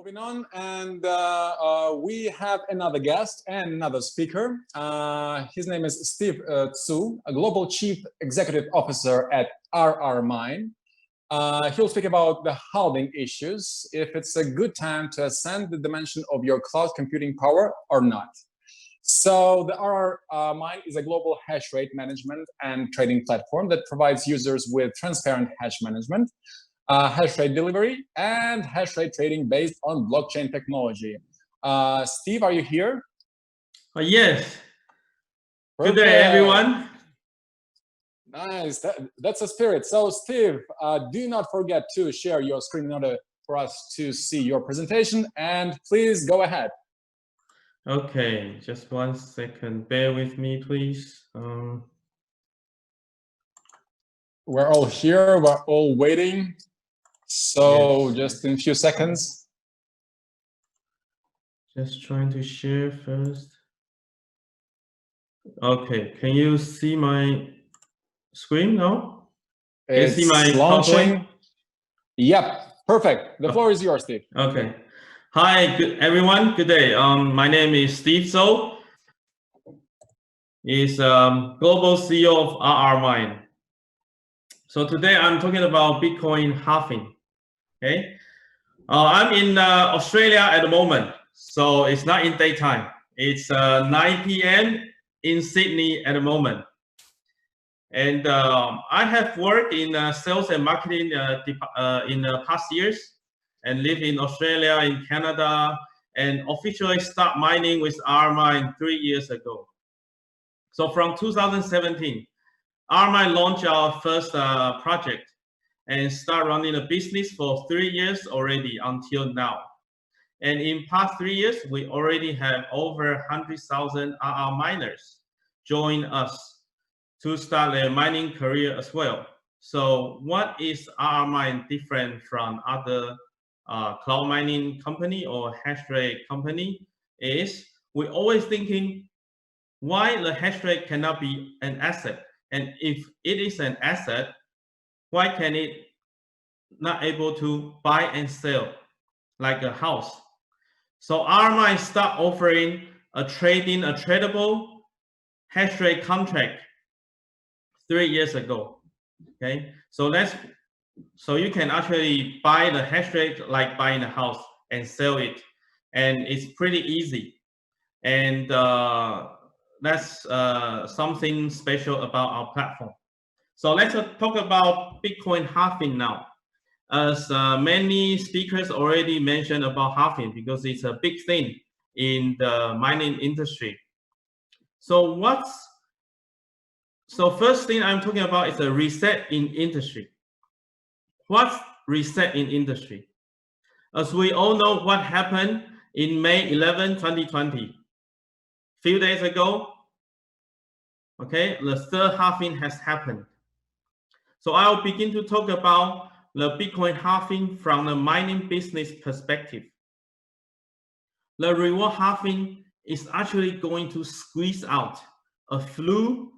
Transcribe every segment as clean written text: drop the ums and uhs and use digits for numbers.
Moving on, and we have another guest and another speaker. His name is Tsou, a Global Chief Executive Officer at RRMine. He'll speak about the halving issues, if it's a good time to ascend the dimension of your cloud computing power or not. So the RRMine is a global hash rate management and trading platform that provides users with transparent hash management, hash rate delivery, and hash rate trading based on blockchain technology. Steve, are you here? Yes. Perfect. Good day, everyone. Nice. That's a spirit. So, Steve, do not forget to share your screen in order for us to see your presentation. And please go ahead. Okay, just 1 second. Bear with me, please. We're all here. We're all waiting. So yes. Just in a few seconds. Just trying to share first. Okay, can you see my screen now? Can you see my launching? PowerPoint? Yep, perfect. The floor is yours, Steve. Okay. Hi, everyone. Good day. My name is Steve Tsou. He's Global CEO of RRMine. So today I'm talking about Bitcoin halving. Okay. I'm in Australia at the moment, so it's not in daytime. It's 9 p.m. in Sydney at the moment. And I have worked in sales and marketing in the past years and live in Australia, in Canada, and officially start mining with RRMine 3 years ago. So from 2017, RRMine launched our first project and start running a business for 3 years already until now. And in past 3 years, we already have over 100,000 RR miners join us to start their mining career as well. So what is RRMine different from other cloud mining company or hash rate company is we're always thinking why the hash rate cannot be an asset. And if it is an asset, why can it not able to buy and sell like a house? So RRMine start offering a tradable hash rate contract 3 years ago. Okay, so you can actually buy the hash rate like buying a house and sell it, and it's pretty easy. And that's something special about our platform. So let's talk about Bitcoin halving now. As many speakers already mentioned about halving, because it's a big thing in the mining industry. So first thing I'm talking about is a reset in industry. What's reset in industry? As we all know what happened in May 11, 2020. Few days ago, okay, the third halving has happened. So I'll begin to talk about the Bitcoin halving from the mining business perspective. The reward halving is actually going to squeeze out a slew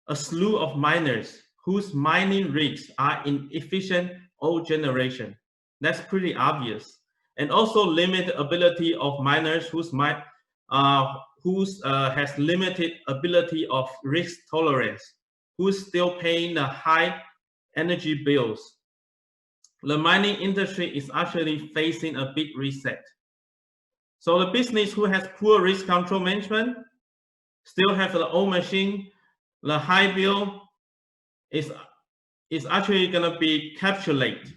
of miners whose mining rigs are inefficient old generation. That's pretty obvious. And also limit the ability of miners has limited ability of risk tolerance, who's still paying the high energy bills. The mining industry is actually facing a big reset. So the business who has poor risk control management, still have the old machine, the high bill is actually going to be capitulated.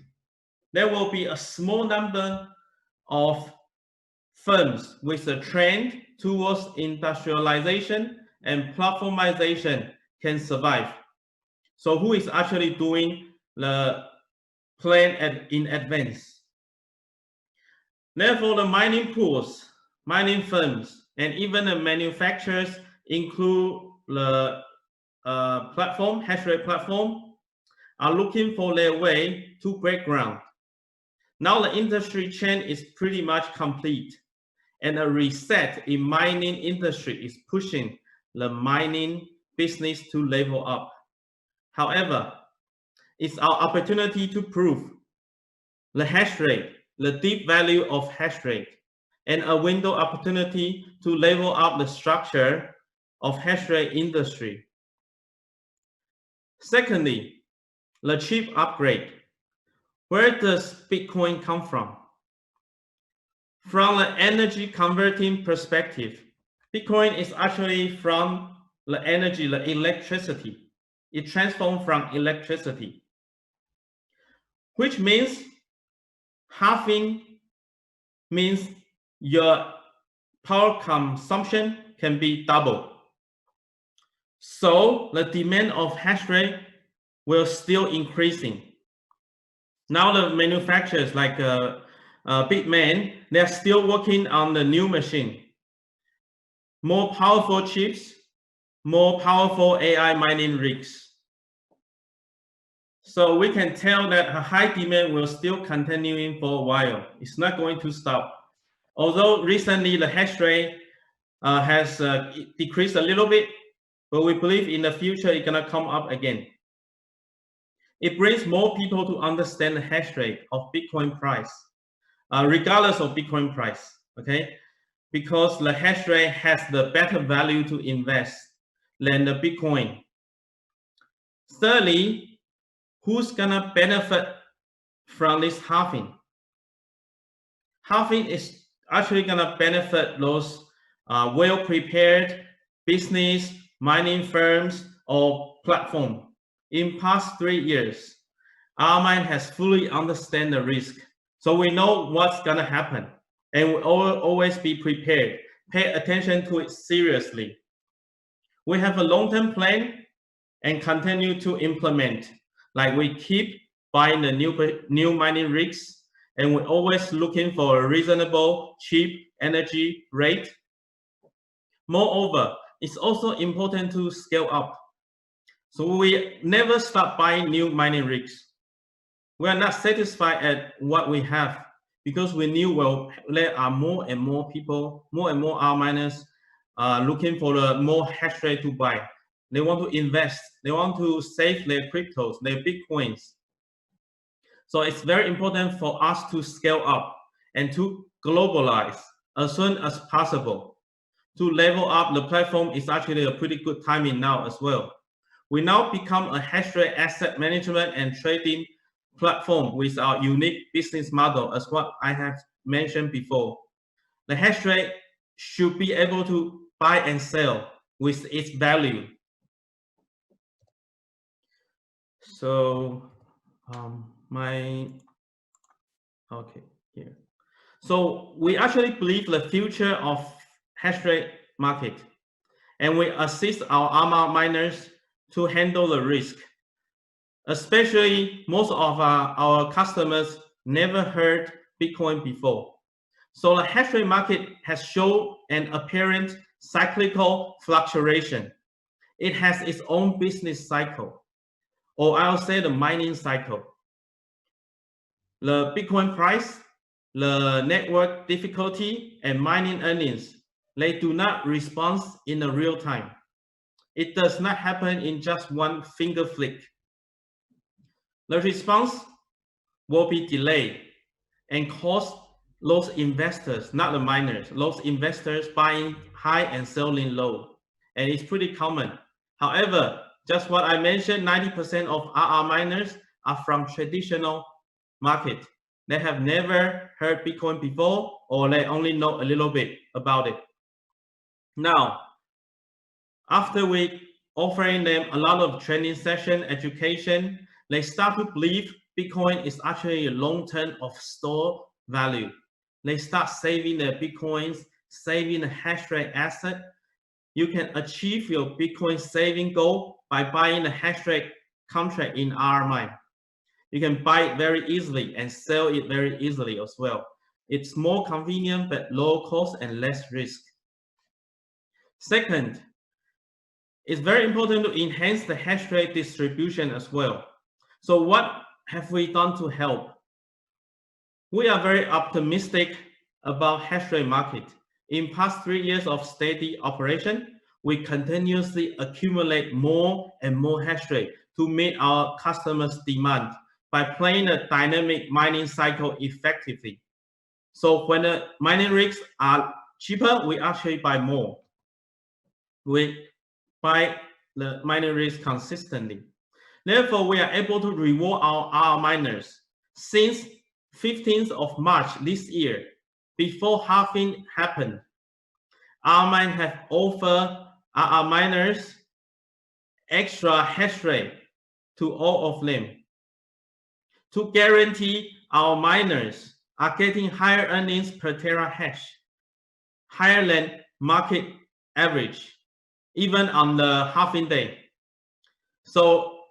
There will be a small number of firms with a trend towards industrialization and platformization can survive. So who is actually doing the plan in advance? Therefore, the mining pools, mining firms, and even the manufacturers include the hash rate platform, are looking for their way to break ground. Now the industry chain is pretty much complete, and a reset in mining industry is pushing the mining business to level up. However, it's our opportunity to prove the hash rate the deep value of hash rate and a window opportunity to level up the structure of hash rate industry. Secondly, the chip upgrade. Where does Bitcoin come from? From the energy converting perspective, Bitcoin is actually from the energy, the electricity. It transforms from electricity, which means halving means your power consumption can be doubled. So the demand of hash rate will still increasing. Now the manufacturers like Bitmain, they're still working on the new machine. More powerful chips, more powerful AI mining rigs. So we can tell that a high demand will still continuing for a while. It's not going to stop. Although recently the hash rate has decreased a little bit, but we believe in the future it's gonna come up again. It brings more people to understand the hash rate of Bitcoin price, regardless of Bitcoin price, okay? Because the hash rate has the better value to invest than the Bitcoin. Thirdly, who's gonna benefit from this halving? Halving is actually gonna benefit those well-prepared business, mining firms, or platform. In past 3 years, RRMine has fully understand the risk. So we know what's gonna happen and we always be prepared. Pay attention to it seriously. We have a long-term plan and continue to implement. Like we keep buying the new mining rigs and we're always looking for a reasonable, cheap energy rate. Moreover, it's also important to scale up. So we never stop buying new mining rigs. We are not satisfied at what we have because we knew, well, there are more and more people, more and more R miners looking for the more hash rate to buy. They want to invest. They want to save their cryptos, their Bitcoins. So it's very important for us to scale up and to globalize as soon as possible. To level up the platform is actually a pretty good timing now as well. We now become a hash rate asset management and trading platform with our unique business model, as what I have mentioned before. The hash rate should be able to buy and sell with its value. So here. So we actually believe the future of hash rate market, and we assist our ARMA miners to handle the risk. Especially most of our customers never heard Bitcoin before. So the hash rate market has shown an apparent cyclical fluctuation. It has its own business cycle, or I'll say the mining cycle. The Bitcoin price, the network difficulty, and mining earnings, they do not respond in the real time. It does not happen in just one finger flick. The response will be delayed and cause those investors, not the miners, those investors buying high and selling low. And it's pretty common. However, just what I mentioned, 90% of RR miners are from traditional market. They have never heard Bitcoin before, or they only know a little bit about it. Now, after we offering them a lot of training session, education, they start to believe Bitcoin is actually a long-term of store value. They start saving their Bitcoins, saving the hash rate asset. You can achieve your Bitcoin saving goal by buying the hash rate contract in RRMine. You can buy it very easily and sell it very easily as well. It's more convenient, but low cost and less risk. Second, it's very important to enhance the hash rate distribution as well. So what have we done to help? We are very optimistic about hash rate market. In past 3 years of steady operation, we continuously accumulate more and more hash rate to meet our customers' demand by playing a dynamic mining cycle effectively. So when the mining rigs are cheaper, we actually buy more. We buy the mining rigs consistently. Therefore, we are able to reward our miners. Since 15th of March this year, before halving happened, RRMine have offered our miners extra hash rate to all of them to guarantee our miners are getting higher earnings per terahash, higher than market average, even on the halving day. So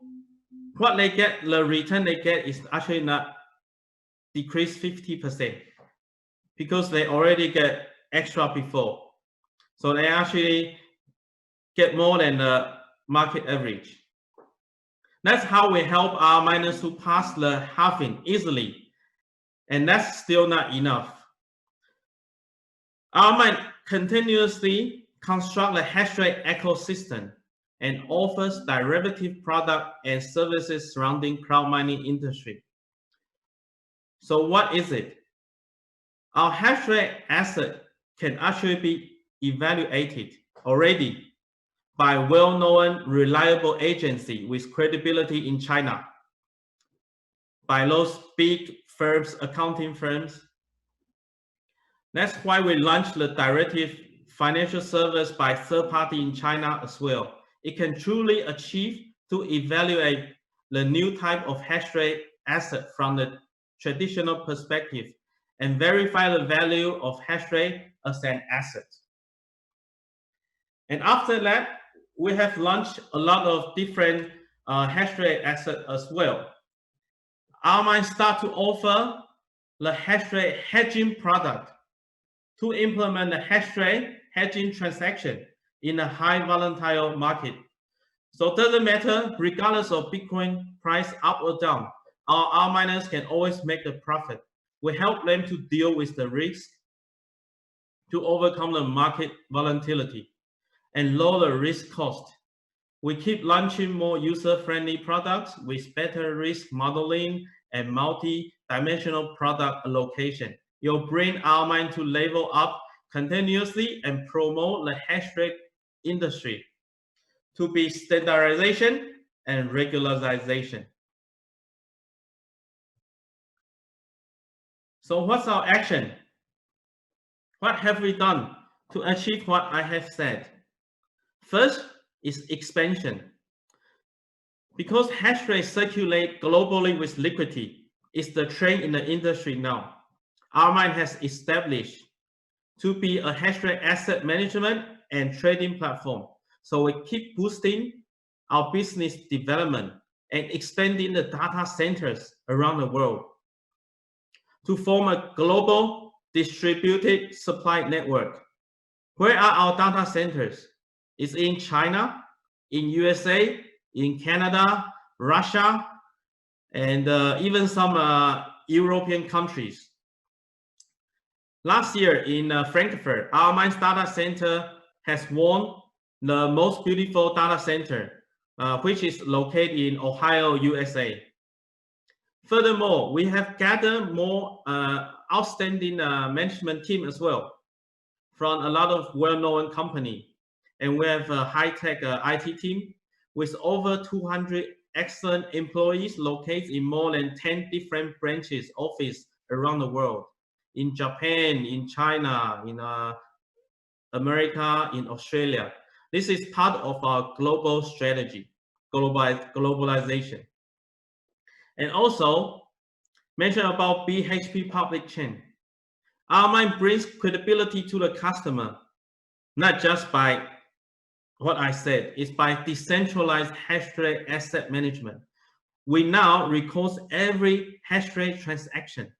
what they get, the return they get is actually not decreased 50% because they already get extra before. So they actually get more than the market average. That's how we help our miners to pass the halving easily. And that's still not enough. RRMine continuously construct the hash rate ecosystem and offers derivative product and services surrounding cloud mining industry. So what is it? Our hash rate asset can actually be evaluated already by well-known reliable agency with credibility in China, by those big firms, accounting firms. That's why we launched the derivative financial service by third party in China as well. It can truly achieve to evaluate the new type of hash rate asset from the traditional perspective and verify the value of hash rate as an asset. And after that, we have launched a lot of different hash rate assets as well. RRMine start to offer the hash rate hedging product to implement the hash rate hedging transaction in a high volatile market. So it doesn't matter, regardless of Bitcoin price up or down, our miners can always make a profit. We help them to deal with the risk, to overcome the market volatility and lower the risk cost. We keep launching more user-friendly products with better risk modeling and multi-dimensional product allocation. You'll bring RRMine to level up continuously and promote the hash rate industry to be standardization and regularization. So what's our action? What have we done to achieve what I have said? First is expansion. Because hash rate circulate globally with liquidity, it's the trend in the industry now. RRMine has established to be a hash rate asset management and trading platform. So we keep boosting our business development and expanding the data centers around the world to form a global distributed supply network. Where are our data centers? It's in China, in USA, in Canada, Russia, and even some European countries. Last year in Frankfurt, RRMine's data center has won the most beautiful data center, which is located in Ohio, USA. Furthermore, we have gathered more outstanding management team as well from a lot of well-known companies. And we have a high-tech IT team with over 200 excellent employees located in more than 10 different branches, offices around the world, in Japan, in China, in America, in Australia. This is part of our global strategy, globalization. And also, mention about BHP public chain. RRMine brings credibility to the customer, not just by what I said, it's by decentralized hash rate asset management. We now record every hash rate transaction,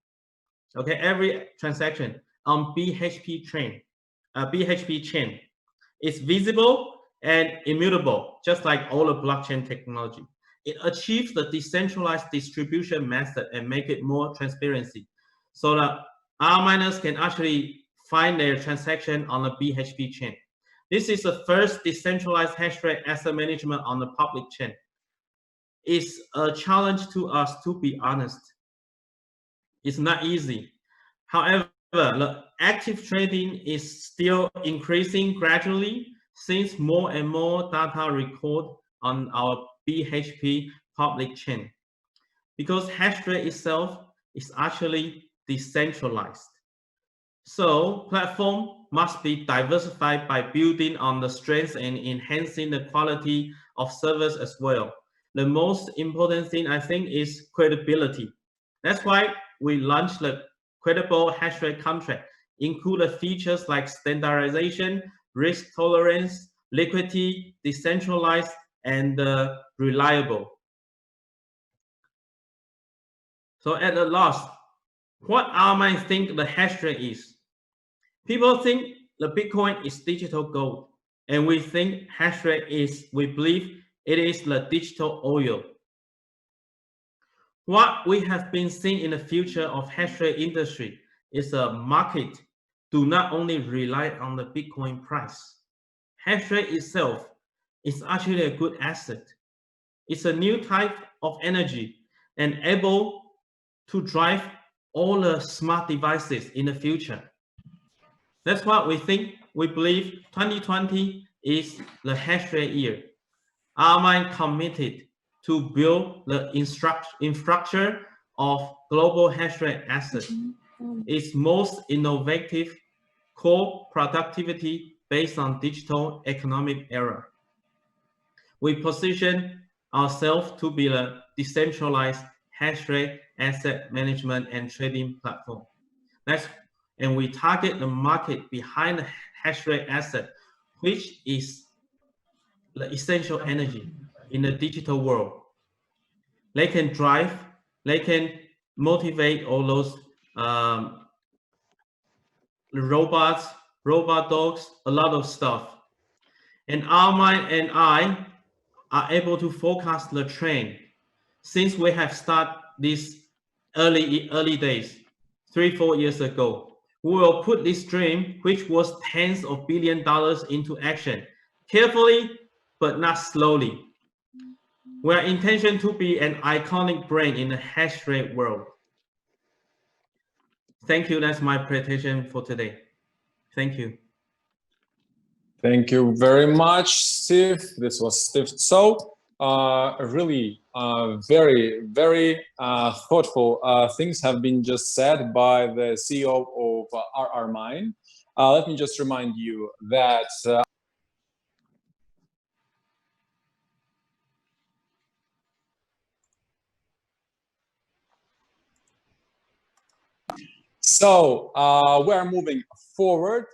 okay, every transaction on BHP chain. It's visible and immutable, just like all the blockchain technology. It achieves the decentralized distribution method and make it more transparency, so that our miners can actually find their transaction on the BHP chain. This is the first decentralized hash rate asset management on the public chain. It's a challenge to us, to be honest. It's not easy. However, the active trading is still increasing gradually since more and more data record on our BHP public chain, because hash rate itself is actually decentralized. So platform must be diversified by building on the strengths and enhancing the quality of service as well. The most important thing, I think, is credibility. That's why we launched the credible hash rate contract, include features like standardization, risk tolerance, liquidity, decentralized, and reliable. So at the last, what RRMine think the hash rate is? People think the Bitcoin is digital gold, and we think hash rate is, we believe it is the digital oil. What we have been seeing in the future of hash rate industry is a market do not only rely on the Bitcoin price. Hash rate itself is actually a good asset. It's a new type of energy and able to drive all the smart devices in the future. That's what we think. We believe 2020 is the hash rate year. RRMine committed to build the infrastructure of global hash rate asset. Its most innovative core productivity based on digital economic era. We position ourselves to be a decentralized hash rate asset management and trading platform. And we target the market behind the hash rate asset, which is the essential energy in the digital world. They can drive, they can motivate all those robots, robot dogs, a lot of stuff. And RRMine and I are able to forecast the trend since we have started this early days, 3-4 years ago. We will put this dream, which was tens of billions of dollars, into action, carefully, but not slowly. We are intention to be an iconic brand in the hash rate world. Thank you. That's my presentation for today. Thank you. Thank you very much, Steve. This was Steve Tsou. Really very thoughtful things have been just said by the CEO of RRMine. Let me just remind you that so we're moving forward.